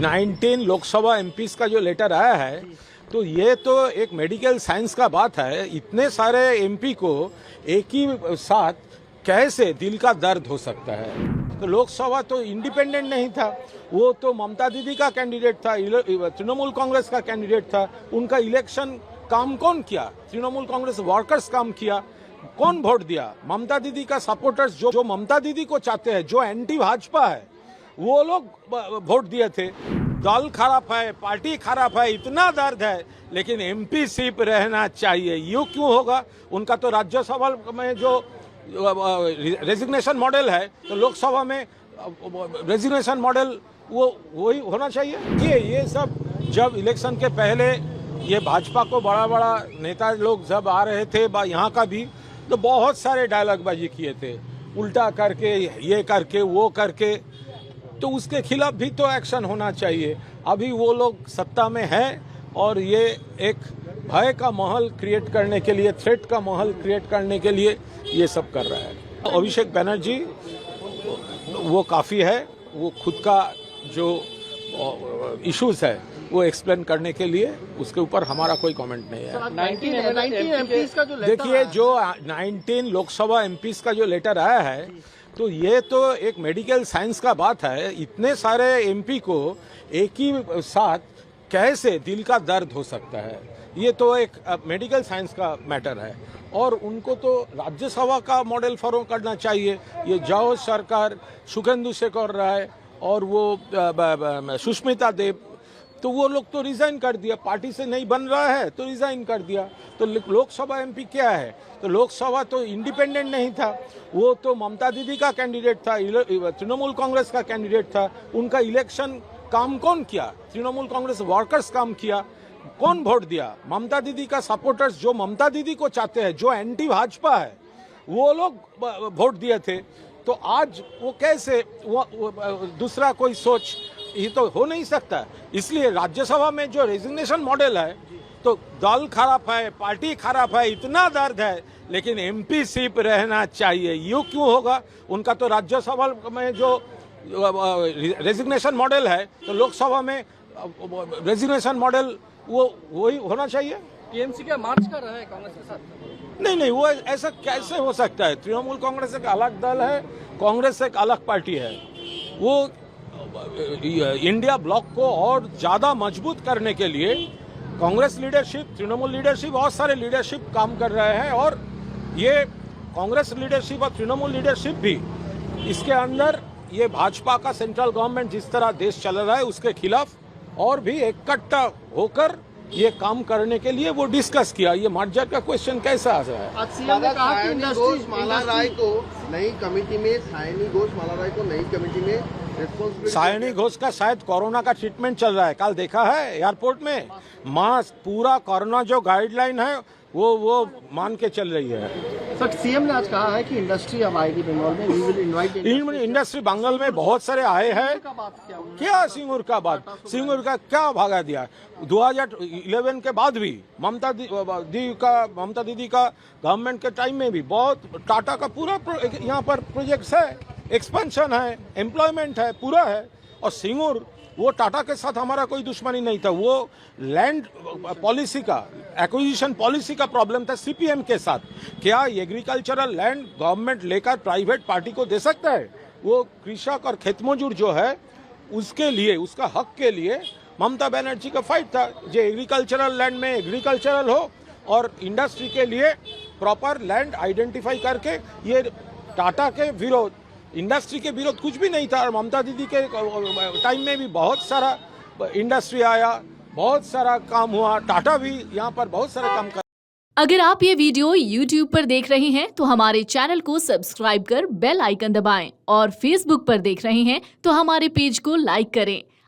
19 Lok Sabha MPs का जो letter आया है, तो ये तो एक मेडिकल साइंस का बात है। इतने सारे एमपी को एक ही साथ कैसे दिल का दर्द हो सकता है। तो लोकसभा तो इंडिपेंडेंट नहीं था, वो तो ममता दीदी का कैंडिडेट था, तृणमूल कांग्रेस का कैंडिडेट था। उनका इलेक्शन काम कौन किया? तृणमूल कांग्रेस वर्कर्स काम किया। कौन वोट दिया? ममता दीदी का सपोर्टर्स जो ममता दीदी को चाहते हैं, जो एंटी भाजपा है, वो लोग वोट दिए थे। दल खराब है, पार्टी खराब है, इतना दर्द है, लेकिन एमपी सीट रहना चाहिए। यूँ क्यों होगा? उनका तो राज्यसभा में जो रेजिग्नेशन मॉडल है, तो लोकसभा में रेजिग्नेशन मॉडल वही होना चाहिए। ये सब जब इलेक्शन के पहले ये भाजपा को बड़ा बड़ा नेता लोग जब आ रहे थे, यहाँ का भी, तो बहुत सारे डायलॉगबाजी किए थे, उल्टा करके, ये करके, वो करके। तो उसके खिलाफ भी तो एक्शन होना चाहिए। अभी वो लोग सत्ता में हैं और ये एक भय का माहौल क्रिएट करने के लिए, थ्रेट का माहौल क्रिएट करने के लिए ये सब कर रहा है। अभिषेक बनर्जी वो काफ़ी है, वो खुद का जो इश्यूज है वो एक्सप्लेन करने के लिए, उसके ऊपर हमारा कोई कमेंट नहीं है। 19 एमपीज का जो देखिए, जो 19 लोकसभा एमपीज का जो लेटर आया है, तो ये तो एक मेडिकल साइंस का बात है। इतने सारे एमपी को एक ही साथ कैसे दिल का दर्द हो सकता है? ये तो एक मेडिकल साइंस का मैटर है और उनको तो राज्यसभा का मॉडल फॉलो करना चाहिए। ये जाओ सरकार सुखेंदु से कर रहा है और वो सुष्मिता देव, तो वो लोग तो रिजाइन कर दिया, पार्टी से नहीं बन रहा है तो रिजाइन कर दिया। तो लोकसभा एमपी क्या है? तो लोकसभा तो इंडिपेंडेंट नहीं था, वो तो ममता दीदी का कैंडिडेट था, तृणमूल कांग्रेस का कैंडिडेट था। उनका इलेक्शन काम कौन किया? तृणमूल कांग्रेस वर्कर्स काम किया। कौन वोट दिया? ममता दीदी का सपोर्टर्स जो ममता दीदी को चाहते हैं, जो एंटी भाजपा है, वो लोग वोट दिए थे। तो आज वो कैसे दूसरा कोई सोच, ये तो हो नहीं सकता। इसलिए राज्यसभा में जो रेजिग्नेशन मॉडल है, तो दल खराब है, पार्टी खराब है, इतना दर्द है, लेकिन एमपी सीट रहना चाहिए। यूँ क्यों होगा? उनका तो राज्यसभा में जो रेजिग्नेशन मॉडल है, तो लोकसभा में रेजिग्नेशन मॉडल वही होना चाहिए। टीएमसी का मार्च कर रहा है कांग्रेस के साथ? नहीं, वो ऐसा कैसे हो सकता है? तृणमूल कांग्रेस एक अलग दल है, कांग्रेस एक अलग पार्टी है। वो इंडिया ब्लॉक को और ज्यादा मजबूत करने के लिए कांग्रेस लीडरशिप, तृणमूल लीडरशिप, बहुत सारे लीडरशिप काम कर रहे हैं और ये कांग्रेस लीडरशिप और तृणमूल लीडरशिप भी इसके अंदर ये भाजपा का सेंट्रल गवर्नमेंट जिस तरह देश चल रहा है उसके खिलाफ और भी इकट्ठा होकर ये काम करने के लिए वो डिस्कस किया। ये मर्जर का क्वेश्चन कैसा आ रहा है? आज सीएम ने कहा कि घोष माला राय को नई कमेटी में, सायनी घोष माला राय को नई कमेटी में सायनी घोष का शायद कोरोना का ट्रीटमेंट चल रहा है। कल देखा है एयरपोर्ट में मास्क, पूरा कोरोना जो गाइडलाइन है वो मान के चल रही है। सर, सीएम ने आज कहा है कि इंडस्ट्री अब आएगी बंगाल में, we will invite industry. Bengal में बहुत सारे आए हैं। क्या सिंगूर का बात? सिंगूर का क्या भागा दिया? 2011 के बाद भी ममता दीदी का गवर्नमेंट के टाइम में भी बहुत टाटा का पूरा यहाँ पर प्रोजेक्ट्स है, एक्सपेंशन है, एम्प्लॉयमेंट है, पूरा है। और सिंगूर, वो टाटा के साथ हमारा कोई दुश्मनी नहीं था, वो लैंड पॉलिसी का, एक्विजिशन पॉलिसी का प्रॉब्लम था सीपीएम के साथ। क्या एग्रीकल्चरल लैंड गवर्नमेंट लेकर प्राइवेट पार्टी को दे सकता है? वो कृषक और खेतमजूर जो है उसके लिए, उसका हक के लिए ममता बनर्जी का फाइट था। जो एग्रीकल्चरल लैंड में एग्रीकल्चरल हो और इंडस्ट्री के लिए प्रॉपर लैंड आइडेंटिफाई करके, ये टाटा के विरोध, इंडस्ट्री के विरोध कुछ भी नहीं था। और ममता दीदी के टाइम में भी बहुत सारा इंडस्ट्री आया, बहुत सारा काम हुआ, टाटा भी यहाँ पर बहुत सारा काम कर। अगर आप ये वीडियो YouTube पर देख रहे हैं तो हमारे चैनल को सब्सक्राइब कर बेल आइकन दबाएं और Facebook पर देख रहे हैं तो हमारे पेज को लाइक करें।